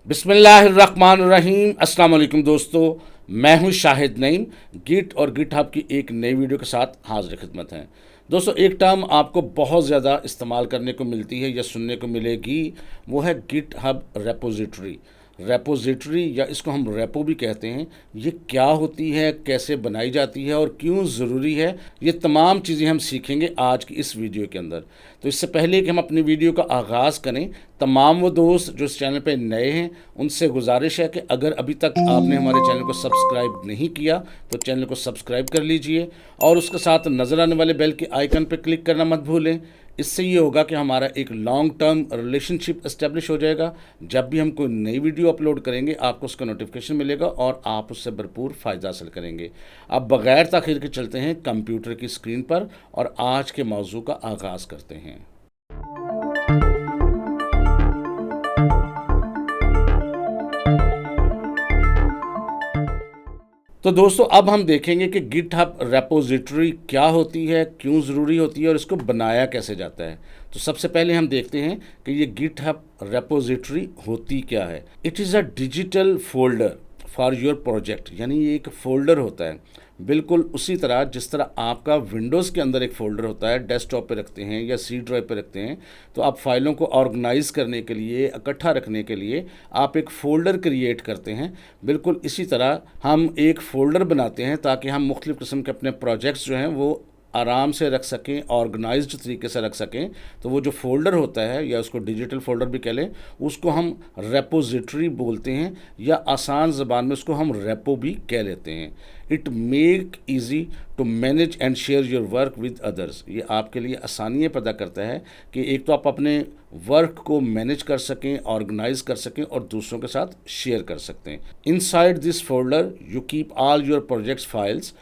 बिस्मिल्लाहिर्रहमानिर्रहीम। अस्सलाम वालेकुम दोस्तों, मैं हूं शाहिद नईम। गिट और गिट हब की एक नई वीडियो के साथ हाजिर खिदमत हैं। दोस्तों, एक टर्म आपको बहुत ज़्यादा इस्तेमाल करने को मिलती है या सुनने को मिलेगी, वो है गिट हब रेपोजिटरी। रेपोजिटरी या इसको हम रेपो भी कहते हैं। ये क्या होती है, कैसे बनाई जाती है और क्यों ज़रूरी है, ये तमाम चीज़ें हम सीखेंगे आज की इस वीडियो के अंदर। तो इससे पहले कि हम अपनी वीडियो का आगाज़ करें, तमाम वो दोस्त जो इस चैनल पर नए हैं उनसे गुजारिश है कि अगर अभी तक आपने हमारे चैनल को सब्सक्राइब नहीं किया तो चैनल को सब्सक्राइब कर लीजिए और उसके साथ नज़र आने वाले बेल के आइकन पर क्लिक करना मत भूलें। इससे ये होगा कि हमारा एक लॉन्ग टर्म रिलेशनशिप इस्टेब्लिश हो जाएगा। जब भी हम कोई नई वीडियो अपलोड करेंगे आपको उसका नोटिफिकेशन मिलेगा और आप उससे भरपूर फ़ायदा हासिल करेंगे। अब बग़ैर ताख़ीर के चलते हैं कंप्यूटर की स्क्रीन पर और आज के मौजू का आगाज़ करते हैं। तो दोस्तों, अब हम देखेंगे कि गिट हब रेपोजिटरी क्या होती है, क्यों ज़रूरी होती है और इसको बनाया कैसे जाता है। तो सबसे पहले हम देखते हैं कि ये गिट हब रेपोजिटरी होती क्या है। It is a digital folder for your project, यानी ये एक फ़ोल्डर होता है बिल्कुल उसी तरह जिस तरह आपका विंडोज़ के अंदर एक फ़ोल्डर होता है, डेस्कटॉप पे रखते हैं या सी ड्राइव पे रखते हैं। तो आप फाइलों को ऑर्गेनाइज़ करने के लिए, इकट्ठा रखने के लिए आप एक फ़ोल्डर क्रिएट करते हैं। बिल्कुल इसी तरह हम एक फ़ोल्डर बनाते हैं ताकि हम मुख्तलिफ़ किस्म के अपने प्रोजेक्ट्स जो हैं वो आराम से रख सकें, ऑर्गेनाइज्ड तरीके से रख सकें। तो वो जो फ़ोल्डर होता है या उसको डिजिटल फ़ोल्डर भी कह लें, उसको हम रेपोजिटरी बोलते हैं या आसान ज़बान में उसको हम रेपो भी कह लेते हैं। It make easy to manage and share your work with others. ये आपके लिए आसानियाँ पैदा करता है कि एक तो आप अपने वर्क को मैनेज कर सकें, ऑर्गेनाइज कर सकें और दूसरों के साथ शेयर कर सकते हैं। Inside this folder you keep all your projects files.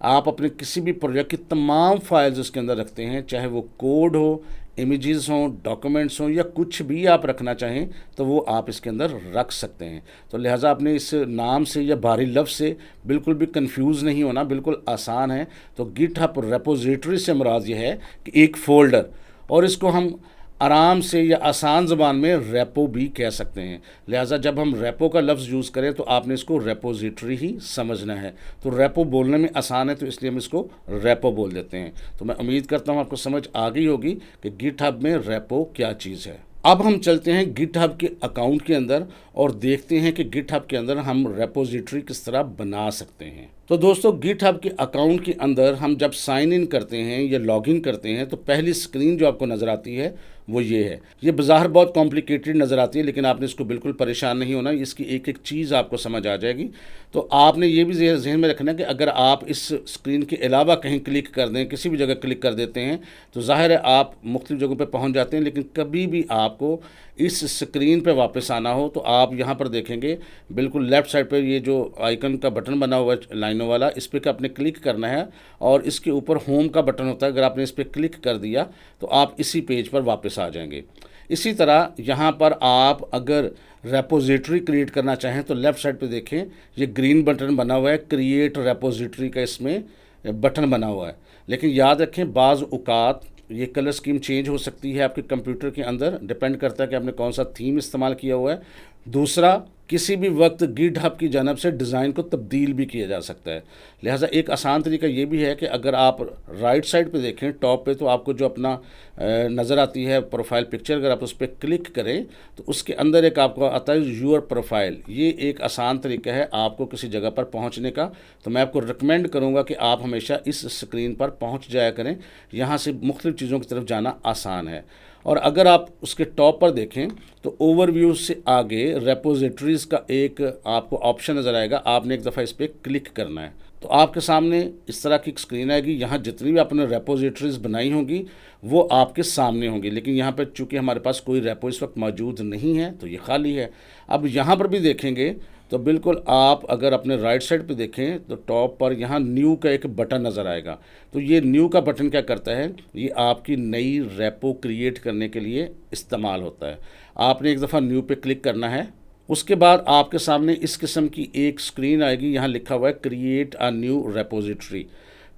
आप अपने किसी भी प्रोजेक्ट की तमाम फाइल्स उसके अंदर रखते हैं, चाहे वो कोड हो, इमेजेस हों, डॉक्यूमेंट्स हों या कुछ भी आप रखना चाहें तो वो आप इसके अंदर रख सकते हैं। तो लिहाजा आपने इस नाम से या बाहरी लफ्ज़ से बिल्कुल भी कंफ्यूज नहीं होना, बिल्कुल आसान है। तो गिट हब रेपोजिटरी से मुराद ये है कि एक फ़ोल्डर, और इसको हम आराम से या आसान ज़बान में रेपो भी कह सकते हैं। लिहाजा जब हम रेपो का लफ्ज़ यूज़ करें तो आपने इसको रेपोजिटरी ही समझना है। तो रेपो बोलने में आसान है तो इसलिए हम इसको रेपो बोल देते हैं। तो मैं उम्मीद करता हूँ आपको समझ आ गई होगी कि गिट हब में रेपो क्या चीज़ है। अब हम चलते हैं गिट हब के अकाउंट के अंदर और देखते हैं कि गिट हब के अंदर हम रेपोजिटरी किस तरह बना सकते हैं। तो दोस्तों, गिट हब के अकाउंट के अंदर हम जब साइन इन करते हैं या लॉग इन करते हैं तो पहली स्क्रीन जो आपको नज़र आती है वो ये है। ये बाज़ाहिर बहुत कॉम्प्लिकेटेड नज़र आती है लेकिन आपने इसको बिल्कुल परेशान नहीं होना, इसकी एक एक चीज़ आपको समझ आ जाएगी। तो आपने ये भी जहन में रखना है कि अगर आप इस स्क्रीन के अलावा कहीं क्लिक कर दें, किसी भी जगह क्लिक कर देते हैं तो ज़ाहिर है आप मुख्तलिफ़ जगहों पर पहुँच जाते हैं, लेकिन कभी भी आपको इस स्क्रीन पर वापस आना हो तो आप यहाँ पर देखेंगे बिल्कुल लेफ़्ट साइड पर ये जो आइकन का बटन बना हुआ है लाइनों वाला, इस पर आपने क्लिक करना है और इसके ऊपर होम का बटन होता है। अगर आपने इस पर क्लिक कर दिया तो आप इसी पेज पर वापस आ जाएंगे। इसी तरह यहाँ पर आप अगर रेपोजिटरी क्रिएट करना चाहें तो लेफ़्ट साइड पे देखें, ये ग्रीन बटन बना हुआ है, क्रिएट रेपोजिटरी का इसमें बटन बना हुआ है। लेकिन याद रखें बाज़ औक़ात ये कलर स्कीम चेंज हो सकती है आपके कंप्यूटर के अंदर, डिपेंड करता है कि आपने कौन सा थीम इस्तेमाल किया हुआ है। दूसरा, किसी भी वक्त गिट हब की जानब से डिज़ाइन को तब्दील भी किया जा सकता है। लिहाजा एक आसान तरीका ये भी है कि अगर आप राइट साइड पे देखें टॉप पे, तो आपको जो अपना नज़र आती है प्रोफाइल पिक्चर, अगर आप उस पर क्लिक करें तो उसके अंदर एक आपको आता है यूर प्रोफाइल। ये एक आसान तरीका है आपको किसी जगह पर पहुंचने का। तो मैं आपको रिकमेंड करूंगा कि आप हमेशा इस स्क्रीन पर पहुंच जाया करें, यहाँ से मुख्तलिफ़ चीज़ों की तरफ जाना आसान है। और अगर आप उसके टॉप पर देखें तो ओवरव्यू से आगे रेपोजिटरीज़ का एक आपको ऑप्शन नज़र आएगा, आपने एक दफ़ा इस पर क्लिक करना है तो आपके सामने इस तरह की स्क्रीन आएगी। यहाँ जितनी भी आपने रेपोजिटरीज़ बनाई होंगी वो आपके सामने होंगी, लेकिन यहाँ पर चूँकि हमारे पास कोई रेपो इस वक्त मौजूद नहीं है तो ये खाली है। अब यहाँ पर भी देखेंगे तो बिल्कुल आप अगर अपने राइट साइड पे देखें तो टॉप पर यहाँ न्यू का एक बटन नज़र आएगा। तो ये न्यू का बटन क्या करता है, ये आपकी नई रेपो क्रिएट करने के लिए इस्तेमाल होता है। आपने एक दफ़ा न्यू पे क्लिक करना है, उसके बाद आपके सामने इस किस्म की एक स्क्रीन आएगी, यहाँ लिखा हुआ है क्रिएट अ न्यू रेपोजिटरी।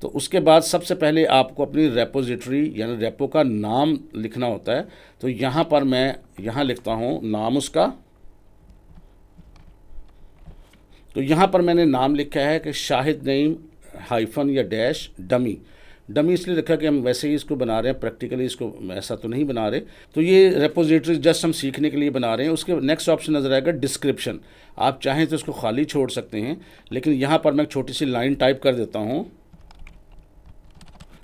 तो उसके बाद सबसे पहले आपको अपनी रेपोजिटरी यानी रेपो का नाम लिखना होता है। तो यहाँ पर मैं यहाँ लिखता हूँ नाम उसका तो यहाँ पर मैंने नाम लिखा है कि शाहिद नईम हाइफन या डैश डमी। डमी इसलिए रखा कि हम वैसे ही इसको बना रहे हैं, प्रैक्टिकली इसको ऐसा तो नहीं बना रहे। तो ये रेपोजिटरी जस्ट हम सीखने के लिए बना रहे हैं। उसके नेक्स्ट ऑप्शन नज़र आएगा डिस्क्रिप्शन। आप चाहें तो इसको खाली छोड़ सकते हैं, लेकिन यहाँ पर मैं एक छोटी सी लाइन टाइप कर देता हूँ।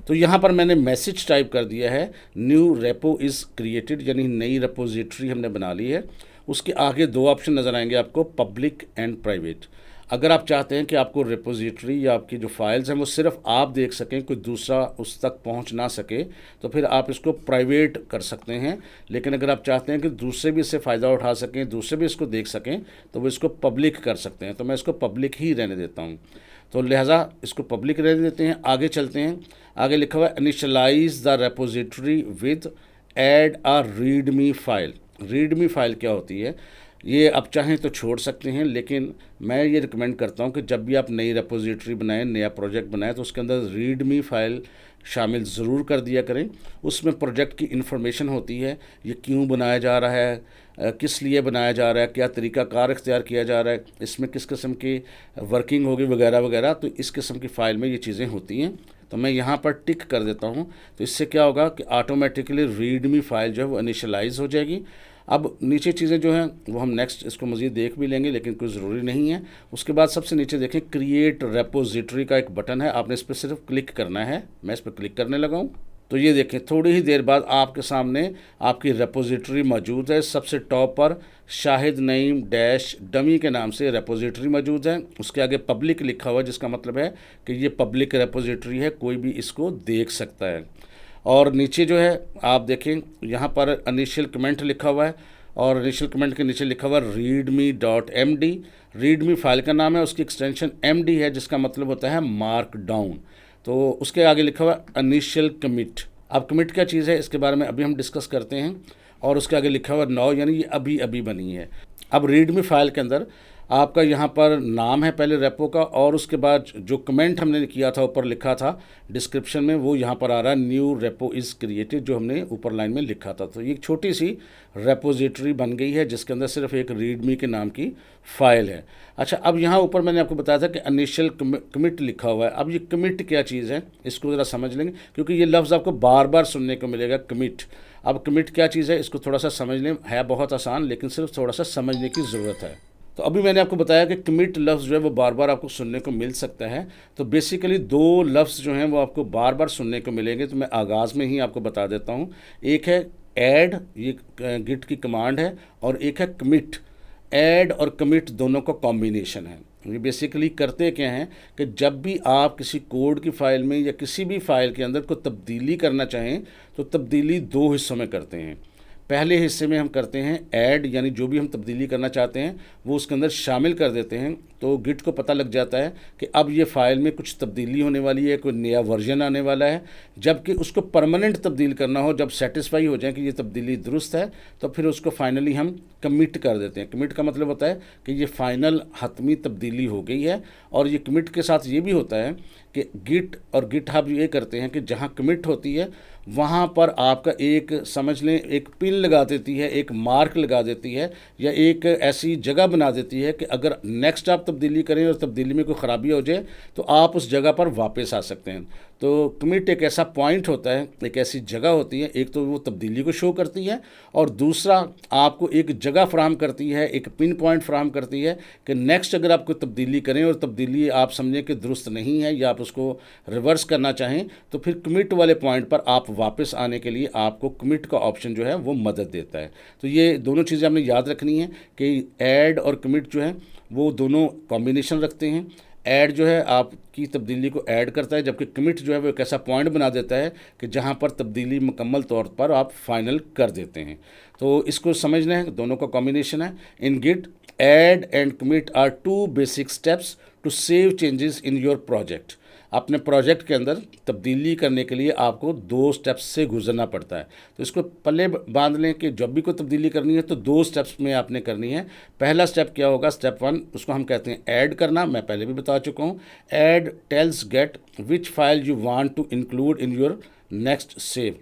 तो यहाँ पर मैंने मैसेज टाइप कर दिया है, न्यू रेपो इज़ क्रिएटेड, यानी नई रेपोजिटरी हमने बना ली है। उसके आगे दो ऑप्शन नज़र आएंगे आपको, पब्लिक एंड प्राइवेट। अगर आप चाहते हैं कि आपको रेपोजिटरी या आपकी जो फाइल्स हैं वो सिर्फ आप देख सकें, कोई दूसरा उस तक पहुंच ना सके, तो फिर आप इसको प्राइवेट कर सकते हैं। लेकिन अगर आप चाहते हैं कि दूसरे भी इससे फ़ायदा उठा सकें, दूसरे भी इसको देख सकें, तो वो इसको पब्लिक कर सकते हैं। तो मैं इसको पब्लिक ही रहने देता हूँ। तो लिहाजा इसको पब्लिक रहने देते हैं। आगे चलते हैं। आगे लिखा हुआ है initialize the repository with add a readme file. Readme file क्या होती है, ये आप चाहें तो छोड़ सकते हैं, लेकिन मैं ये रिकमेंड करता हूँ कि जब भी आप नई रेपोजिटरी बनाएं, नया प्रोजेक्ट बनाएं, तो उसके अंदर रीडमी फाइल शामिल ज़रूर कर दिया करें। उसमें प्रोजेक्ट की इन्फॉर्मेशन होती है, ये क्यों बनाया जा रहा है, किस लिए बनाया जा रहा है, क्या तरीक़ाकार इख्तियार किया जा रहा है, इसमें किस किस्म की वर्किंग होगी वगैरह वगैरह। तो इस किस्म की फ़ाइल में ये चीज़ें होती हैं। तो मैं यहाँ पर टिक कर देता हूँ। तो इससे क्या होगा कि ऑटोमेटिकली रीडमी फाइल जो है वो इनिशियलाइज़ हो जाएगी। अब नीचे चीज़ें जो हैं वो हम नेक्स्ट इसको मज़ीद देख भी लेंगे, लेकिन कोई ज़रूरी नहीं है। उसके बाद सबसे नीचे देखें क्रिएट रेपोजिटरी का एक बटन है, आपने इस पर सिर्फ क्लिक करना है। मैं इस पर क्लिक करने लगा हूँ। तो ये देखें थोड़ी ही देर बाद आपके सामने आपकी रेपोजिटरी मौजूद है। सबसे टॉप पर शाहिद नईम डैश डमी के नाम से रेपोजिटरी मौजूद है। उसके आगे पब्लिक लिखा हुआ है, जिसका मतलब है कि ये पब्लिक रेपोजिटरी है, कोई भी इसको देख सकता है। और नीचे जो है आप देखें यहाँ पर इनिशियल कमेंट लिखा हुआ है, और इनिशियल कमेंट के नीचे लिखा हुआ है readme.md। रीडमी फाइल का नाम है, उसकी एक्सटेंशन md है, जिसका मतलब होता है मार्क डाउन। तो उसके आगे लिखा हुआ है इनिशियल कमिट। अब कमिट क्या चीज़ है इसके बारे में अभी हम डिस्कस करते हैं। और उसके आगे लिखा हुआ नाउ, यानी ये अभी अभी बनी है। अब रीडमी फाइल के अंदर आपका यहाँ पर नाम है पहले रेपो का, और उसके बाद जो कमेंट हमने किया था ऊपर लिखा था डिस्क्रिप्शन में, वो यहाँ पर आ रहा है न्यू रेपो इज़ क्रिएटेड, जो हमने ऊपर लाइन में लिखा था। तो ये एक छोटी सी रेपोजिटरी बन गई है जिसके अंदर सिर्फ एक रीडमी के नाम की फ़ाइल है। अच्छा, अब यहाँ ऊपर मैंने आपको बताया था कि इनिशियल कमिट लिखा हुआ है। अब ये कमिट क्या चीज़ है इसको ज़रा समझ लेंगे, क्योंकि ये लफ्ज़ आपको बार बार सुनने को मिलेगा, कमिट। अब कमिट क्या चीज़ है इसको थोड़ा सा समझ लें, है बहुत आसान, लेकिन सिर्फ थोड़ा सा समझने की ज़रूरत है। तो अभी मैंने आपको बताया कि कमिट लफ्ज़ जो है वो बार बार आपको सुनने को मिल सकता है। तो बेसिकली दो लफ्ज़ जो हैं वो आपको बार बार सुनने को मिलेंगे। तो मैं आगाज़ में ही आपको बता देता हूँ। एक है ऐड, ये गिट की कमांड है, और एक है कमिट। ऐड और कमिट दोनों का कॉम्बिनेशन है। ये बेसिकली करते क्या हैं कि जब भी आप किसी कोड की फ़ाइल में या किसी भी फ़ाइल के अंदर कोई तब्दीली करना चाहें, तो तब्दीली दो हिस्सों में करते हैं। पहले हिस्से में हम करते हैं ऐड, यानी जो भी हम तब्दीली करना चाहते हैं वो उसके अंदर शामिल कर देते हैं। तो गिट को पता लग जाता है कि अब ये फ़ाइल में कुछ तब्दीली होने वाली है, कोई नया वर्जन आने वाला है। जबकि उसको परमानेंट तब्दील करना हो, जब सेटिस्फाई हो जाए कि ये तब्दीली दुरुस्त है, तो फिर उसको फाइनली हम कमिट कर देते हैं। कमिट का मतलब होता है कि ये फ़ाइनल हतमी तब्दीली हो गई है। और ये कमिट के साथ ये भी होता है कि गिट और गिटहब ये करते हैं कि जहाँ कमिट होती है वहाँ पर आपका एक समझ लें एक पिन लगा देती है, एक मार्क लगा देती है, या एक ऐसी जगह बना देती है कि अगर नेक्स्ट आप तब्दीली करें और तब्दीली में कोई ख़राबी हो जाए तो आप उस जगह पर वापस आ सकते हैं। तो कमिट एक ऐसा पॉइंट होता है, एक ऐसी जगह होती है, एक तो वो तब्दीली को शो करती है, और दूसरा आपको एक जगह फ्राहम करती है, एक पिन पॉइंट फ्राहम करती है कि नेक्स्ट अगर आप कोई तब्दीली करें और तब्दीली आप समझें कि दुरुस्त नहीं है या आप उसको रिवर्स करना चाहें, तो फिर कमिट वाले पॉइंट पर आप वापस आने के लिए आपको कमिट का ऑप्शन जो है वो मदद देता है। तो ये दोनों चीज़ें आपने याद रखनी है कि ऐड और कमिट जो है वो दोनों कॉम्बिनेशन रखते हैं। ऐड जो है आपकी तब्दीली को ऐड करता है, जबकि कमिट जो है वो एक ऐसा पॉइंट बना देता है कि जहाँ पर तब्दीली मुकम्मल तौर पर आप फाइनल कर देते हैं। तो इसको समझना है, दोनों का कॉम्बिनेशन है। In git add and commit are two basic steps to save changes in your project. अपने प्रोजेक्ट के अंदर तब्दीली करने के लिए आपको दो स्टेप्स से गुजरना पड़ता है। तो इसको पल्ले बांध लें कि जब भी कोई तब्दीली करनी है तो दो स्टेप्स में आपने करनी है। पहला स्टेप क्या होगा, स्टेप 1, उसको हम कहते हैं ऐड करना। मैं पहले भी बता चुका हूँ। Add tells Git which file you want to include in your next save.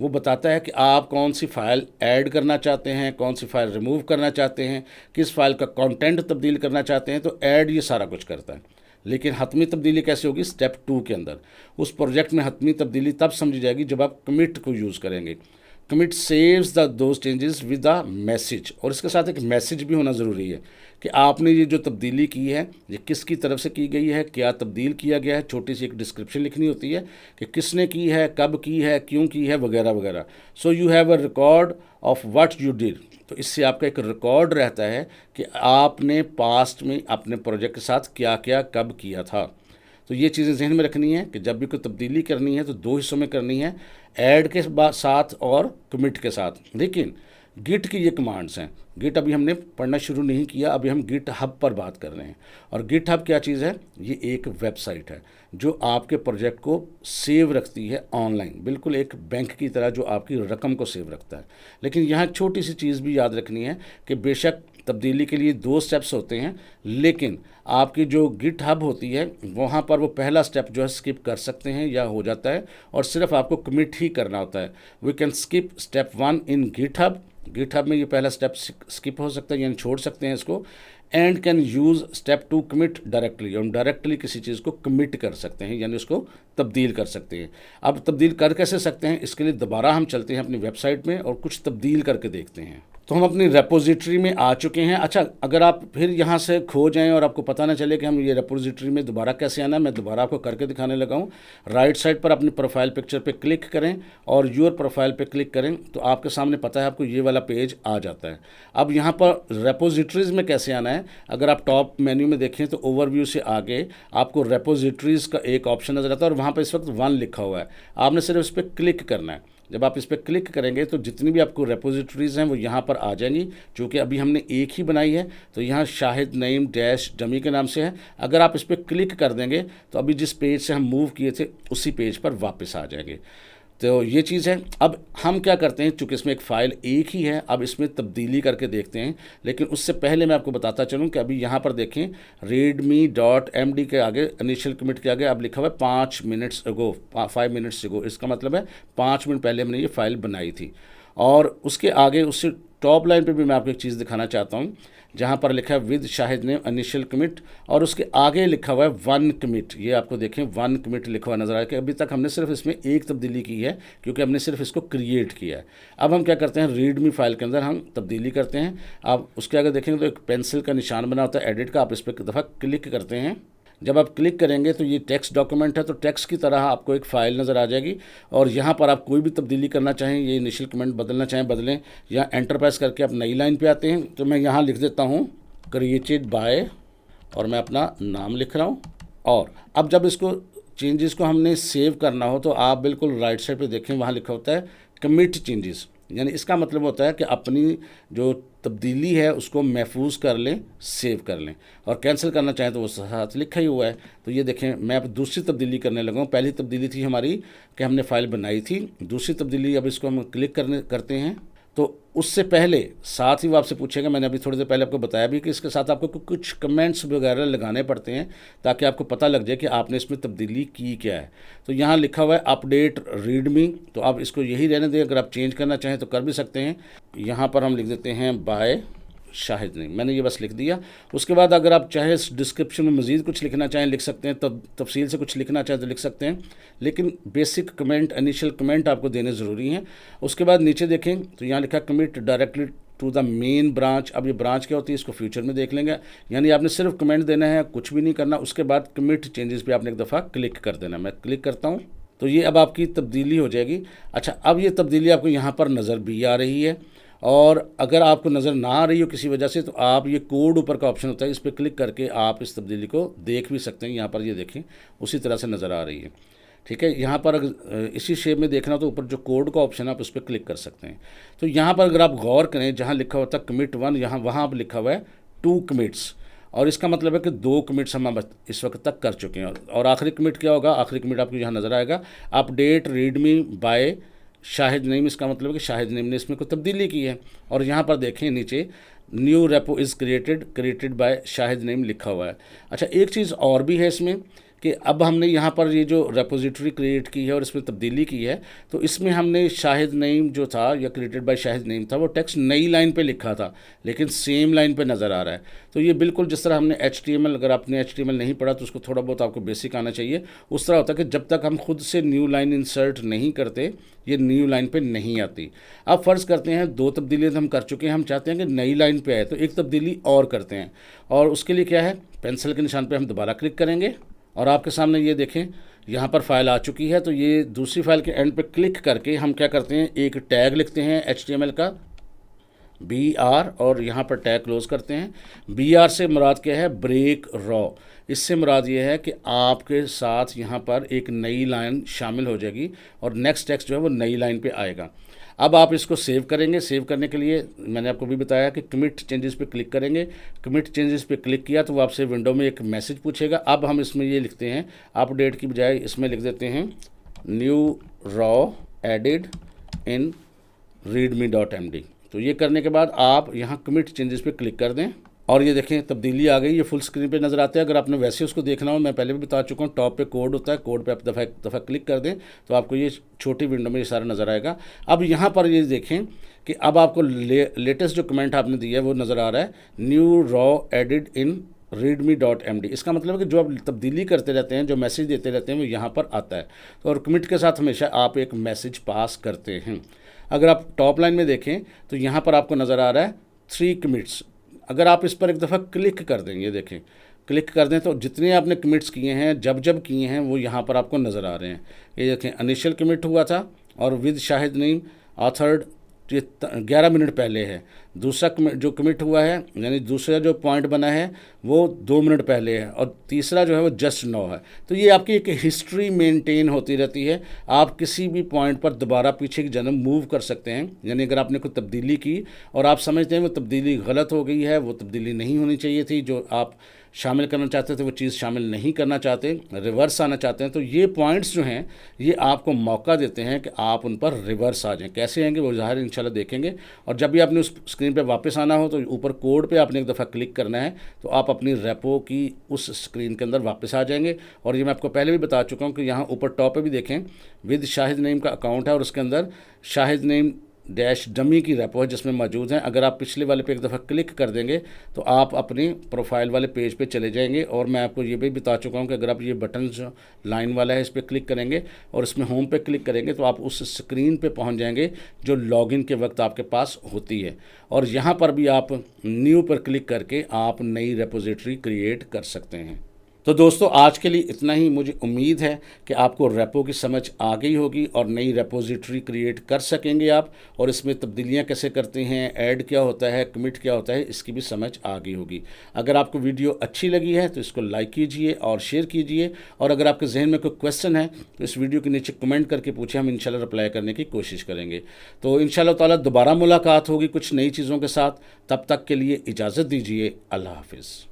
वो बताता है कि आप कौन सी फ़ाइल ऐड करना चाहते हैं, कौन सी फ़ाइल रिमूव करना चाहते हैं, किस फाइल का कंटेंट तब्दील करना चाहते हैं। तो ऐड ये सारा कुछ करता है। लेकिन हतमी तब्दीली कैसे होगी? स्टेप 2 के अंदर। उस प्रोजेक्ट में हतमी तब्दीली तब समझी जाएगी जब आप कमिट को यूज़ करेंगे। Commit saves those changes with the message, और इसके साथ एक मैसेज भी होना ज़रूरी है कि आपने ये जो तब्दीली की है ये किसकी तरफ से की गई है, क्या तब्दील किया गया है। छोटी सी एक डिस्क्रिप्शन लिखनी होती है कि किसने की है, कब की है, क्यों की है, वगैरह वगैरह। So you have a record of what you did. तो इससे आपका एक रिकॉर्ड रहता है कि आपने पास्ट में अपने प्रोजेक्ट के साथ क्या क्या कब किया था। तो ये चीज़ें जहन में रखनी है कि जब भी कोई तब्दीली करनी है तो 2 हिस्सों में करनी है, ऐड के साथ और कमिट के साथ। लेकिन गिट की ये कमांड्स हैं। गिट अभी हमने पढ़ना शुरू नहीं किया, अभी हम गिट हब पर बात कर रहे हैं। और गिट हब क्या चीज़ है? ये एक वेबसाइट है जो आपके प्रोजेक्ट को सेव रखती है ऑनलाइन, बिल्कुल एक बैंक की तरह जो आपकी रकम को सेव रखता है। लेकिन यहाँ एक छोटी सी चीज़ भी याद रखनी है कि बेशक तब्दीली के लिए 2 स्टेप्स होते हैं, लेकिन आपकी जो गिट हब होती है वहाँ पर वो पहला स्टेप जो है स्किप कर सकते हैं या हो जाता है, और सिर्फ आपको कमिट ही करना होता है। We can skip step 1 in GitHub. GitHub में ये पहला स्टेप स्किप हो सकता है, यानी छोड़ सकते हैं इसको। And can use step 2 commit directly. हम डायरेक्टली किसी चीज़ को कमिट कर सकते हैं, यानी उसको तब्दील कर सकते हैं। अब तब्दील कर कैसे सकते हैं, इसके लिए दोबारा हम चलते हैं अपनी वेबसाइट में और कुछ तब्दील करके देखते हैं। तो हम अपनी रेपोजिटरी में आ चुके हैं। अच्छा, अगर आप फिर यहाँ से खो जाएं और आपको पता ना चले कि हम ये रेपोजिटरी में दोबारा कैसे आना है, मैं दोबारा आपको करके दिखाने लगा हूँ। राइट साइड पर अपनी प्रोफाइल पिक्चर पे क्लिक करें और योर प्रोफाइल पे क्लिक करें तो आपके सामने पता है आपको ये वाला पेज आ जाता है। अब यहाँ पर रेपोजिटरीज़ में कैसे आना है, अगर आप टॉप मेन्यू में देखें तो ओवरव्यू से आगे आपको रेपोजिटरीज़ का एक ऑप्शन नज़र आता है और वहाँ पर इस वक्त 1 लिखा हुआ है। आपने सिर्फ इस पर क्लिक करना है। जब आप इस पर क्लिक करेंगे तो जितनी भी आपको रेपोजिटरीज़ हैं वो यहाँ पर आ जाएंगी। चूँकि अभी हमने एक ही बनाई है तो यहाँ शाहिद नईम डैश डमी के नाम से है। अगर आप इस पर क्लिक कर देंगे तो अभी जिस पेज से हम मूव किए थे उसी पेज पर वापस आ जाएंगे। तो ये चीज़ है। अब हम क्या करते हैं, चूँकि इसमें एक फ़ाइल एक ही है, अब इसमें तब्दीली करके देखते हैं। लेकिन उससे पहले मैं आपको बताता चलूँ कि अभी यहाँ पर देखें readme.md के आगे इनिशियल कमिट के आगे अब लिखा हुआ है 5 मिनट्स अगो, 5 मिनट्स अगो। इसका मतलब है 5 मिनट पहले हमने ये फ़ाइल बनाई थी। और उसके आगे उससे टॉप लाइन पे भी मैं आपको एक चीज़ दिखाना चाहता हूँ जहाँ पर लिखा है विद शाहिद ने इनिशियल कमिट, और उसके आगे लिखा हुआ है 1 कमिट। ये आपको देखें 1 कमिट लिखा हुआ नज़र आया कि अभी तक हमने सिर्फ इसमें एक तब्दीली की है क्योंकि हमने सिर्फ इसको क्रिएट किया है। अब हम क्या करते हैं, रीडमी फाइल के अंदर हम तब्दीली करते हैं। अब उसके आगे देखेंगे तो एक पेंसिल का निशान बना होता है एडिट का, आप इस पर एक दफ़ा क्लिक करते हैं। जब आप क्लिक करेंगे तो ये टेक्स्ट डॉक्यूमेंट है, तो टेक्स्ट की तरह आपको एक फ़ाइल नज़र आ जाएगी और यहाँ पर आप कोई भी तब्दीली करना चाहें, ये इनिशियल कमेंट बदलना चाहें बदलें, या एंटर प्रेस करके आप नई लाइन पे आते हैं। तो मैं यहाँ लिख देता हूँ क्रिएटेड बाय, और मैं अपना नाम लिख रहा हूँ। और अब जब इसको चेंजेस को हमने सेव करना हो तो आप बिल्कुल राइट साइड पे देखें, वहाँ लिखा होता है कमिट चेंजेस। यानी इसका मतलब होता है कि अपनी जो तब्दीली है उसको महफूज कर लें, सेव कर लें, और कैंसिल करना चाहें तो वो साथ लिखा ही हुआ है। तो ये देखें मैं अब दूसरी तब्दीली करने लगा हूँ। पहली तब्दीली थी हमारी कि हमने फ़ाइल बनाई थी, दूसरी तब्दीली अब इसको हम क्लिक करते हैं। तो उससे पहले साथ ही वो आपसे पूछेगा, मैंने अभी थोड़ी देर पहले आपको बताया भी कि इसके साथ आपको कुछ कमेंट्स वगैरह लगाने पड़ते हैं ताकि आपको पता लग जाए कि आपने इसमें तब्दीली की क्या है। तो यहाँ लिखा हुआ है अपडेट रीडमी, तो आप इसको यही रहने दें। अगर आप चेंज करना चाहें तो कर भी सकते हैं। यहाँ पर हम लिख देते हैं बाय शाहिद नहीं, मैंने ये बस लिख दिया। उसके बाद अगर आप चाहे डिस्क्रिप्शन में मज़ीद कुछ लिखना चाहें लिख सकते हैं, तब तफसील से कुछ लिखना चाहें तो लिख सकते हैं, लेकिन बेसिक कमेंट इनिशियल कमेंट आपको देने ज़रूरी हैं। उसके बाद नीचे देखें तो यहाँ लिखा commit directly to the main branch. अब ये ब्रांच क्या होती है इसको फ्यूचर में देख लेंगे, यानी आपने सिर्फ कमेंट देना है, कुछ भी नहीं करना। उसके बाद कमिट चेंजेस पे आपने एक दफ़ा क्लिक कर देना। मैं क्लिक करता हूँ तो ये अब आपकी तब्दीली हो जाएगी। अच्छा, अब ये तब्दीली आपको यहाँ पर नज़र भी आ रही है, और अगर आपको नज़र ना आ रही हो किसी वजह से तो आप ये कोड ऊपर का ऑप्शन होता है, इस पर क्लिक करके आप इस तब्दीली को देख भी सकते हैं। यहाँ पर ये देखें उसी तरह से नज़र आ रही है, ठीक है। यहाँ पर अगर इसी शेप में देखना तो ऊपर जो कोड का ऑप्शन है आप उस पर क्लिक कर सकते हैं। तो यहाँ पर अगर आप गौर करें जहाँ लिखा होता है कमिट 1, यहाँ वहाँ पर लिखा हुआ है 2 कमिट्स, और इसका मतलब है कि 2 कमिट्स हम इस वक्त तक कर चुके हैं। और आखिरी कमिट क्या होगा, आखिरी कमिट आपको यहाँ नज़र आएगा update readme by Shahid Naeem. इसका मतलब है कि शाहिद नईम ने इसमें कोई तब्दीली की है। और यहाँ पर देखें नीचे new repo is created by Shahid Naeem लिखा हुआ है। अच्छा, एक चीज़ और भी है इसमें कि अब हमने यहाँ पर ये जो रेपोजिटरी क्रिएट की है और इसमें तब्दीली की है, तो इसमें हमने शाहिद नईम जो था या क्रिएटेड बाय शाहिद नईम था, वो टेक्स्ट नई लाइन पे लिखा था लेकिन सेम लाइन पे नज़र आ रहा है। तो ये बिल्कुल जिस तरह हमने HTML, अगर आपने HTML नहीं पढ़ा तो उसको थोड़ा बहुत आपको बेसिक आना चाहिए, उस तरह होता है कि जब तक हम खुद से न्यू लाइन इंसर्ट नहीं करते ये न्यू लाइन पे नहीं आती। अब फ़र्ज़ करते हैं 2 तब्दीलियाँ हम कर चुके हैं, हम चाहते हैं कि नई लाइन पे आए, तो एक तब्दीली और करते हैं। और उसके लिए क्या है, पेंसिल के निशान पे हम दोबारा क्लिक करेंगे और आपके सामने ये देखें यहाँ पर फाइल आ चुकी है। तो ये दूसरी फाइल के एंड पे क्लिक करके हम क्या करते हैं, एक टैग लिखते हैं HTML का BR और यहाँ पर टैग क्लोज करते हैं। BR से मुराद क्या है, ब्रेक रॉ। इससे मुराद ये है कि आपके साथ यहाँ पर एक नई लाइन शामिल हो जाएगी और नेक्स्ट टेक्स्ट जो है वो नई लाइन पे आएगा। अब आप इसको सेव करेंगे। सेव करने के लिए मैंने आपको भी बताया कि कमिट चेंजेस पे क्लिक करेंगे। कमिट चेंजेस पे क्लिक किया तो वो आपसे विंडो में एक मैसेज पूछेगा। अब हम इसमें ये लिखते हैं, अपडेट की बजाय इसमें लिख देते हैं न्यू रॉ एडिड इन readme.md। तो ये करने के बाद आप यहाँ कमिट चेंजेस पे क्लिक कर दें और ये देखें तब्दीली आ गई। ये फुल स्क्रीन पे नज़र आते हैं। अगर आपने वैसे उसको देखना हो, मैं पहले भी बता चुका हूँ, टॉप पे कोड होता है, कोड पे आप दफ़ा क्लिक कर दें तो आपको ये छोटी विंडो में ये सारा नज़र आएगा। अब यहाँ पर ये देखें कि अब आपको लेटेस्ट जो कमेंट आपने दिया है वो नज़र आ रहा है, न्यू रॉ एडिड इन readme.md। इसका मतलब है कि जो आप तब्दीली करते रहते हैं, जो मैसेज देते रहते हैं, वो यहाँ पर आता है। तो और कमिट के साथ हमेशा आप एक मैसेज पास करते हैं। अगर आप टॉप लाइन में देखें तो यहाँ पर आपको नज़र आ रहा है 3 कमिट्स। अगर आप इस पर एक दफ़ा क्लिक कर दें, ये देखें क्लिक कर दें तो जितने आपने कमिट्स किए हैं, जब किए हैं, वो यहाँ पर आपको नज़र आ रहे हैं। ये देखें इनिशियल कमिट हुआ था और विद शाहिद नईम ऑथर्ड, ये 11 मिनट पहले है। दूसरा जो कमिट हुआ है, यानी दूसरा जो पॉइंट बना है वो 2 मिनट पहले है और तीसरा जो है वो जस्ट नाउ है। तो ये आपकी एक हिस्ट्री मेंटेन होती रहती है। आप किसी भी पॉइंट पर दोबारा पीछे की जन्म मूव कर सकते हैं। यानी अगर आपने कोई तब्दीली की और आप समझते हैं वो तब्दीली गलत हो गई है, वो तब्दीली नहीं होनी चाहिए थी, जो आप शामिल करना चाहते थे वो चीज़ शामिल नहीं करना चाहते, रिवर्स आना चाहते हैं, तो ये पॉइंट्स जो हैं ये आपको मौका देते हैं कि आप उन पर रिवर्स आ जाएं। कैसे आएंगे वो ज़ाहिर इंशाल्लाह देखेंगे। और जब भी आपने उस स्क्रीन पे वापस आना हो तो ऊपर कोड पे आपने एक दफ़ा क्लिक करना है तो आप अपनी रेपो की उस स्क्रीन के अंदर वापस आ जाएंगे। और ये मैं आपको पहले भी बता चुका हूँ कि यहाँ ऊपर टॉप पे भी देखें विद शाहिद नईम का अकाउंट है और उसके अंदर शाहिद नईम डैश डमी की रेपो है जिसमें मौजूद हैं। अगर आप पिछले वाले पे एक दफ़ा क्लिक कर देंगे तो आप अपनी प्रोफाइल वाले पेज पे चले जाएंगे। और मैं आपको ये भी बता चुका हूँ कि अगर आप ये बटन जो लाइन वाला है इस पर क्लिक करेंगे और इसमें होम पे क्लिक करेंगे तो आप उस स्क्रीन पे पहुँच जाएंगे जो लॉगिन के वक्त आपके पास होती है। और यहाँ पर भी आप न्यू पर क्लिक करके आप नई रेपोजिटरी क्रिएट कर सकते हैं। तो दोस्तों आज के लिए इतना ही। मुझे उम्मीद है कि आपको रेपो की समझ आ गई होगी और नई रेपोजिटरी क्रिएट कर सकेंगे आप, और इसमें तब्दीलियां कैसे करते हैं, ऐड क्या होता है, कमिट क्या होता है, इसकी भी समझ आ गई होगी। अगर आपको वीडियो अच्छी लगी है तो इसको लाइक कीजिए और शेयर कीजिए। और अगर आपके जहन में कोई क्वेश्चन है तो इस वीडियो के नीचे कमेंट करके पूछें, हम इंशाल्लाह रिप्लाई करने की कोशिश करेंगे। तो इंशाल्लाह ताला दोबारा मुलाकात होगी कुछ नई चीज़ों के साथ। तब तक के लिए इजाज़त दीजिए। अल्लाह हाफिज़।